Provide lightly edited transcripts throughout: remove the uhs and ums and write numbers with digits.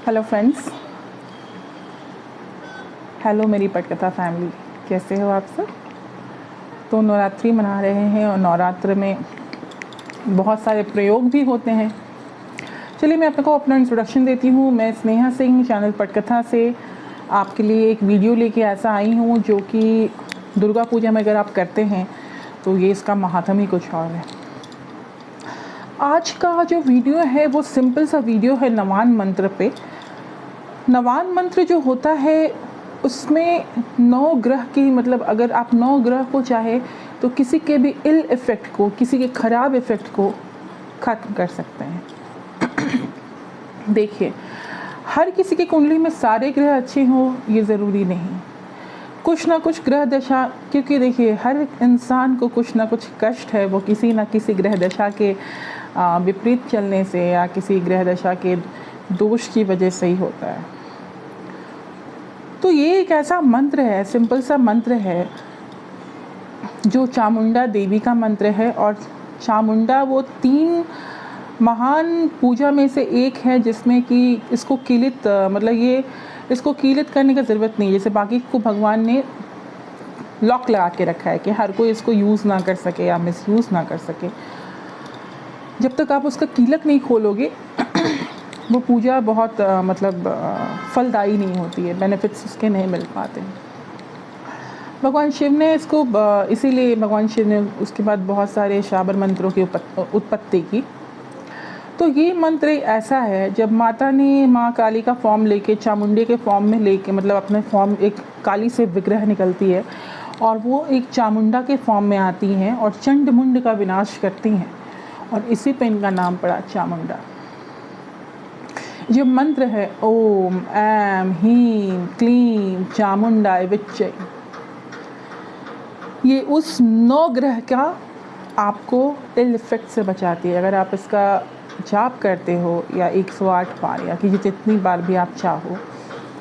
Hello friends, hello मेरी पटकथा family, कैसे हो आप सब। तो नवरात्रि मना रहे हैं और नवरात्र में बहुत सारे प्रयोग भी होते हैं। चलिए मैं आपको अपना इंट्रोडक्शन देती हूँ। मैं स्नेहा सिंह, चैनल पटकथा से आपके लिए एक वीडियो लेके ऐसा आई हूँ जो कि दुर्गा पूजा में अगर आप करते हैं तो ये इसका महात्म ही कुछ और है। आज का जो वीडियो है वो सिंपल सा वीडियो है नवान मंत्र पे। नवान मंत्र जो होता है उसमें 9 ग्रह की, मतलब अगर आप 9 ग्रह को चाहे तो किसी के भी इल इफ़ेक्ट को, किसी के ख़राब इफ़ेक्ट को ख़त्म कर सकते हैं। देखिए, हर किसी की कुंडली में सारे ग्रह अच्छे हों ये ज़रूरी नहीं। कुछ ना कुछ ग्रह दशा, क्योंकि देखिए हर इंसान को कुछ ना कुछ कष्ट है, वो किसी ना किसी ग्रह दशा के विपरीत चलने से या किसी ग्रह दशा के दोष की वजह से ही होता है। तो ये एक ऐसा मंत्र है, सिंपल सा मंत्र है जो चामुंडा देवी का मंत्र है। और चामुंडा वो 3 महान पूजा में से एक है जिसमें कि इसको कीलित, मतलब ये इसको कीलित करने की ज़रूरत नहीं। जैसे बाकी को भगवान ने लॉक लगा के रखा है कि हर कोई इसको यूज़ ना कर सके या मिसयूज़ ना कर सके। जब तक आप उसका कीलक नहीं खोलोगे वो पूजा बहुत फलदायी नहीं होती है, बेनिफिट्स उसके नहीं मिल पाते। भगवान शिव ने इसको इसीलिए भगवान शिव ने उसके बाद बहुत सारे शाबर मंत्रों की उत्पत्ति की। तो ये मंत्र ऐसा है, जब माता ने माँ काली का फॉर्म लेके, चामुंडे के फॉर्म में लेके, मतलब अपने फॉर्म, एक काली से विग्रह निकलती है और वो एक चामुंडा के फॉर्म में आती हैं और चंड मुंड का विनाश करती हैं, और इसी पे इनका नाम पड़ा चामुंडा। जो मंत्र है ओम ऐम हीम क्लीम चामुंडाय विच्चे, ये उस 9 ग्रह का आपको इल इफेक्ट से बचाती है। अगर आप इसका जाप करते हो या 108 बार या कि जितनी बार भी आप चाहो,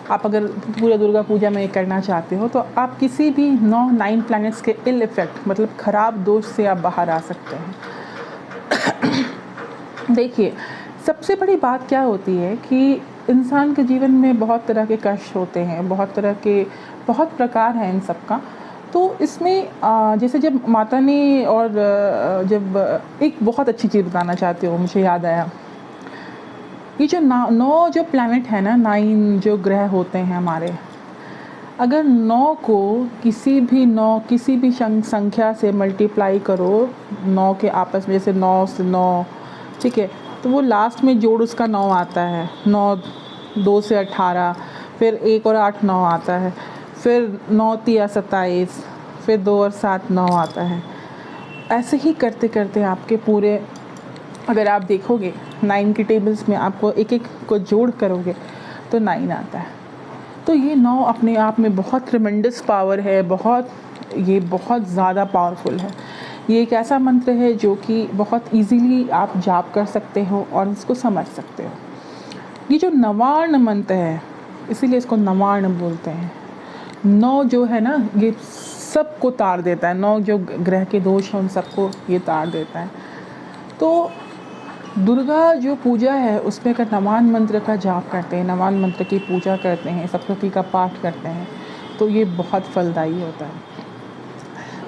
आप अगर पूरा दुर्गा पूजा में करना चाहते हो तो आप किसी भी 9 प्लैनेट्स के इल इफेक्ट, मतलब ख़राब दोष से आप बाहर आ सकते हैं। देखिए, सबसे बड़ी बात क्या होती है कि इंसान के जीवन में बहुत तरह के कष्ट होते हैं, बहुत प्रकार हैं इन सब का। तो इसमें जैसे जब माता ने, और जब एक बहुत अच्छी चीज़ बताना चाहती हूँ, मुझे याद आया, ये जो 9 जो प्लैनेट है ना, 9 जो ग्रह होते हैं हमारे, अगर 9 को किसी भी संख्या से मल्टीप्लाई करो, 9 के आपस में, जैसे 9 से 9, ठीक है, तो वो लास्ट में जोड़ उसका 9 आता है। 9 2 से 18, फिर 1 और 8 9 आता है, फिर 9 3 27, फिर 2 और 7 9 आता है। ऐसे ही करते करते आपके पूरे, अगर आप देखोगे 9 की टेबल्स में, आपको एक एक को जोड़ करोगे तो 9 आता है। तो ये 9 अपने आप में बहुत ट्रिमेंडस पावर है, ये बहुत ज़्यादा पावरफुल है। ये एक ऐसा मंत्र है जो कि बहुत इजीली आप जाप कर सकते हो और इसको समझ सकते हो। ये जो नवार्ण मंत्र है, इसीलिए इसको नवार्ण बोलते हैं। 9 जो है ना, ये सबको तार देता है। 9 जो ग्रह के दोष हैं उन सबको ये तार देता है। तो दुर्गा जो पूजा है उसमें अगर नवान मंत्र का जाप करते हैं, नवान मंत्र की पूजा करते हैं, सप्तशती का पाठ करते हैं, तो ये बहुत फलदायी होता है।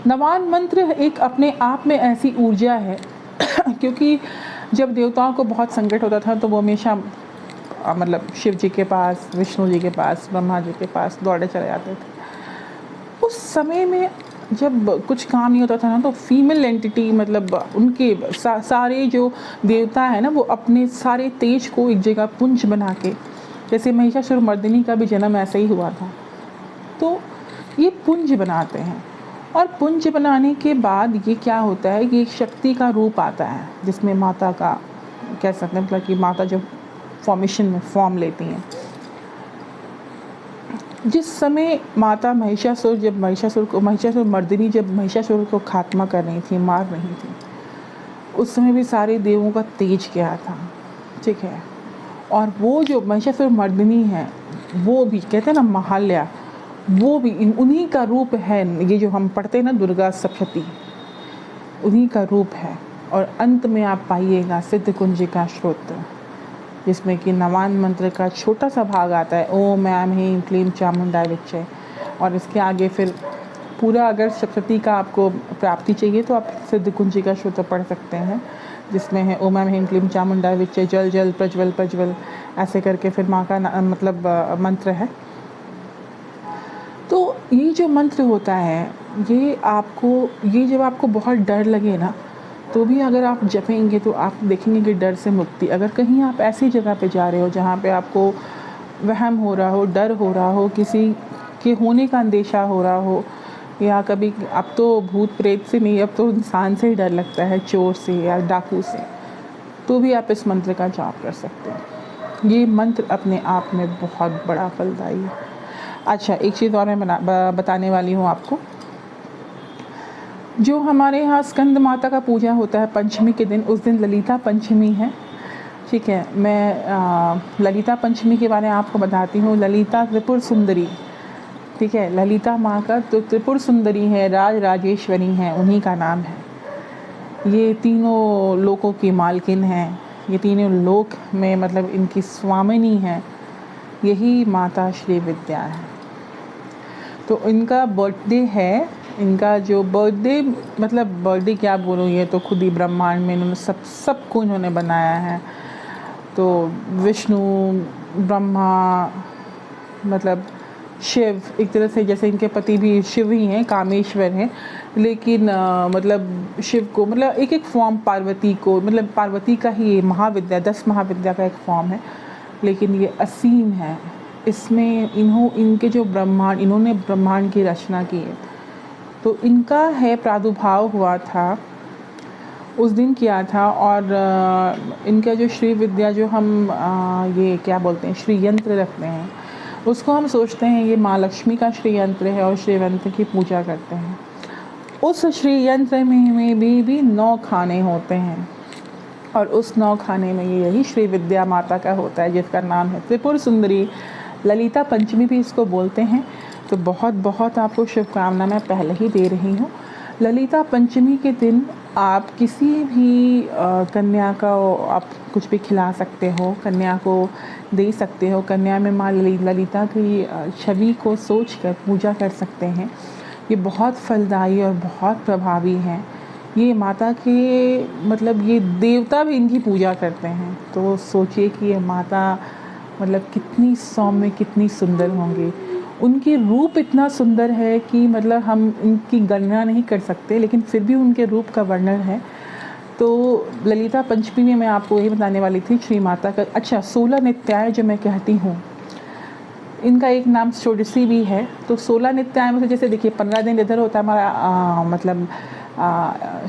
नवान मंत्र एक अपने आप में ऐसी ऊर्जा है क्योंकि जब देवताओं को बहुत संकट होता था तो वो हमेशा मतलब शिव जी के पास, विष्णु जी के पास, ब्रह्मा जी के पास दौड़े चले जाते थे। उस समय में जब कुछ काम नहीं होता था ना, तो फीमेल एंटिटी, मतलब उनके सारे जो देवता है ना, वो अपने सारे तेज को एक जगह पुंज बना के, जैसे महिषासुर मर्दिनी का भी जन्म ऐसे ही हुआ था, तो ये पुंज बनाते हैं। और पुंज बनाने के बाद ये क्या होता है, ये एक शक्ति का रूप आता है जिसमें माता का, कह सकते हैं, मतलब कि माता जो फॉर्मेशन में फॉर्म लेती हैं। जिस समय माता महिषासुर मर्दिनी जब महिषासुर को खात्मा कर रही थी, मार रही थी, उस समय भी सारे देवों का तेज गया था, ठीक है। और वो जो महिषासुर मर्दिनी है, वो भी कहते हैं ना महाल्या, वो भी उन्हीं का रूप है। ये जो हम पढ़ते हैं ना दुर्गा सप्तशती, उन्हीं का रूप है। और अंत में आप पाइएगा सिद्ध कुंजिका स्तोत्र, जिसमें कि नवान मंत्र का छोटा सा भाग आता है, ओम ऐं ह्रीं क्लीं चामुंडाय विच्चे। और इसके आगे फिर पूरा, अगर सप्तशती का आपको प्राप्ति चाहिए तो आप सिद्ध कुंजिका सूत्र पढ़ सकते हैं, जिसमें है ओम ऐं ह्रीं क्लीं चामुंडाय विच्चे, जल जल प्रज्वल प्रज्वल, ऐसे करके फिर माँ का मतलब मंत्र है। तो ये जो मंत्र होता है, ये जब आपको बहुत डर लगे ना, तो भी अगर आप जपेंगे तो आप देखेंगे कि डर से मुक्ति। अगर कहीं आप ऐसी जगह पे जा रहे हो जहाँ पे आपको वहम हो रहा हो, डर हो रहा हो, किसी के होने का अंदेशा हो रहा हो, या कभी अब तो भूत प्रेत से नहीं, अब तो इंसान से ही डर लगता है, चोर से या डाकू से, तो भी आप इस मंत्र का जाप कर सकते हैं। ये मंत्र अपने आप में बहुत बड़ा फलदायी है। अच्छा, एक चीज़ और मैं बताने वाली हूँ आपको। जो हमारे यहाँ स्कंद माता का पूजा होता है पंचमी के दिन, उस दिन ललिता पंचमी है, ठीक है। मैं ललिता पंचमी के बारे में आपको बताती हूँ। ललिता त्रिपुर सुंदरी, ठीक है। ललिता माँ का तो त्रिपुर सुंदरी है, राज राजेश्वरी हैं, उन्हीं का नाम है। ये तीनों लोकों की मालकिन हैं, ये तीनों लोक में मतलब इनकी स्वामिनी हैं, यही माता श्री विद्या है। तो इनका बर्थडे है, इनका जो बर्थडे, मतलब बर्थडे क्या बोलूँ, ये तो खुद ही ब्रह्मांड में इन्होंने सबको इन्होंने बनाया है। तो विष्णु, ब्रह्मा, मतलब शिव, एक तरह से जैसे इनके पति भी शिव ही हैं, कामेश्वर हैं, लेकिन मतलब शिव को मतलब एक एक फॉर्म, पार्वती को मतलब पार्वती का ही महाविद्या, 10 महाविद्या का एक फॉर्म है, लेकिन ये असीम है। इसमें इनके जो ब्रह्मांड, इन्होंने ब्रह्मांड की रचना की है, तो इनका है प्रादुर्भाव हुआ था, उस दिन किया था। और इनका जो श्री विद्या, जो हम ये क्या बोलते हैं, श्री यंत्र रखते हैं, उसको हम सोचते हैं ये माँ लक्ष्मी का श्री यंत्र है और श्री यंत्र की पूजा करते हैं। उस श्री यंत्र में भी 9 खाने होते हैं, और उस 9 खाने में यही श्री विद्या माता का होता है, जिसका नाम है त्रिपुर सुंदरी। ललिता पंचमी भी इसको बोलते हैं। तो बहुत बहुत आपको शुभकामना मैं पहले ही दे रही हूँ। ललिता पंचमी के दिन आप किसी भी कन्या का आप कुछ भी खिला सकते हो, कन्या को दे सकते हो। कन्या में माँ ललिता की छवि को सोचकर पूजा कर सकते हैं। ये बहुत फलदायी और बहुत प्रभावी हैं। ये माता के मतलब ये देवता भी इनकी पूजा करते हैं। तो सोचिए कि ये माता मतलब कितनी सौम्य, कितनी सुंदर होंगी। उनकी रूप इतना सुंदर है कि मतलब हम इनकी गणना नहीं कर सकते, लेकिन फिर भी उनके रूप का वर्णन है। तो ललिता पंचमी में मैं आपको यही बताने वाली थी श्री माता का। अच्छा, 16 नित्याय जो मैं कहती हूँ, इनका एक नाम षोडशी भी है। तो 16 नित्याय में से जैसे देखिए 15 दिन इधर होता है हमारा मतलब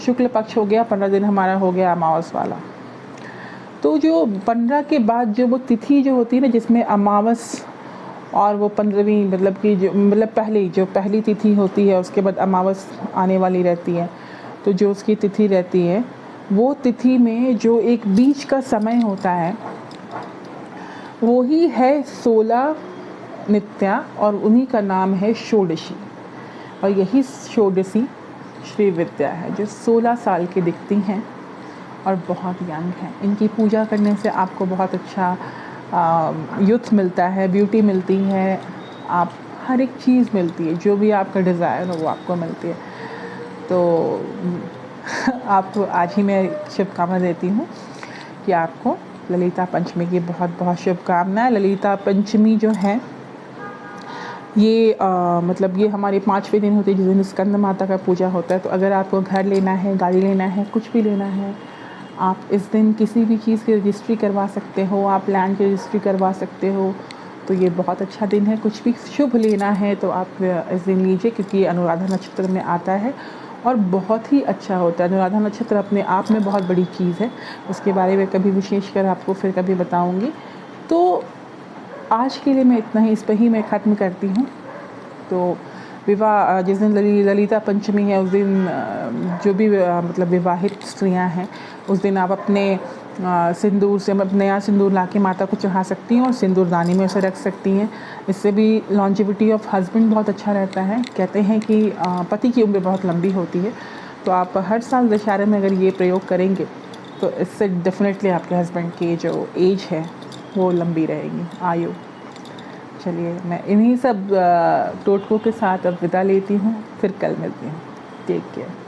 शुक्ल पक्ष हो गया, 15 दिन हमारा हो गया अमावस वाला। तो जो 15 के बाद जो वो तिथि जो होती है ना, जिसमें अमावस और वो 15वीं मतलब कि जो पहली तिथि होती है, उसके बाद अमावस आने वाली रहती है। तो जो उसकी तिथि रहती है, वो तिथि में जो एक बीच का समय होता है, वो ही है 16 नित्या, और उन्हीं का नाम है षोडशी। और यही षोडशी श्री विद्या है, जो 16 साल की दिखती हैं और बहुत यंग हैं। इनकी पूजा करने से आपको बहुत अच्छा यूथ मिलता है, ब्यूटी मिलती है, आप हर एक चीज़ मिलती है, जो भी आपका डिज़ायर हो वो आपको मिलती है। तो आपको आज ही मैं शुभकामना देती हूँ कि आपको ललिता पंचमी की बहुत बहुत शुभकामनाएं। ललिता पंचमी जो है ये मतलब ये हमारे 5वें दिन होते हैं, जिस दिन स्कंद माता का पूजा होता है। तो अगर आपको घर लेना है, गाड़ी लेना है, कुछ भी लेना है, आप इस दिन किसी भी चीज़ की रजिस्ट्री करवा सकते हो, आप लैंड की रजिस्ट्री करवा सकते हो। तो ये बहुत अच्छा दिन है। कुछ भी शुभ लेना है तो आप इस दिन लीजिए, क्योंकि ये अनुराधा नक्षत्र में आता है और बहुत ही अच्छा होता है। अनुराधा नक्षत्र अपने आप में बहुत बड़ी चीज़ है, उसके बारे में कभी विशेषकर आपको फिर कभी बताऊँगी। तो आज के लिए मैं इतना ही, इस पर ही मैं ख़त्म करती हूँ। तो विवाह जिस दिन ललिता पंचमी है, उस दिन जो भी मतलब विवाहित स्त्रियां हैं, उस दिन आप अपने सिंदूर से नया सिंदूर लाके माता को चढ़ा सकती हैं और सिंदूरदानी में उसे रख सकती हैं। इससे भी लॉन्जिविटी ऑफ हस्बैंड बहुत अच्छा रहता है। कहते हैं कि पति की उम्र बहुत लंबी होती है। तो आप हर साल दशहरे में अगर ये प्रयोग करेंगे तो इससे डेफिनेटली आपके हस्बैंड की जो एज है वो लंबी रहेगी आयु। चलिए, मैं इन्हीं सब टोटकों के साथ अब विदा लेती हूँ, फिर कल मिलती हूँ। Take care.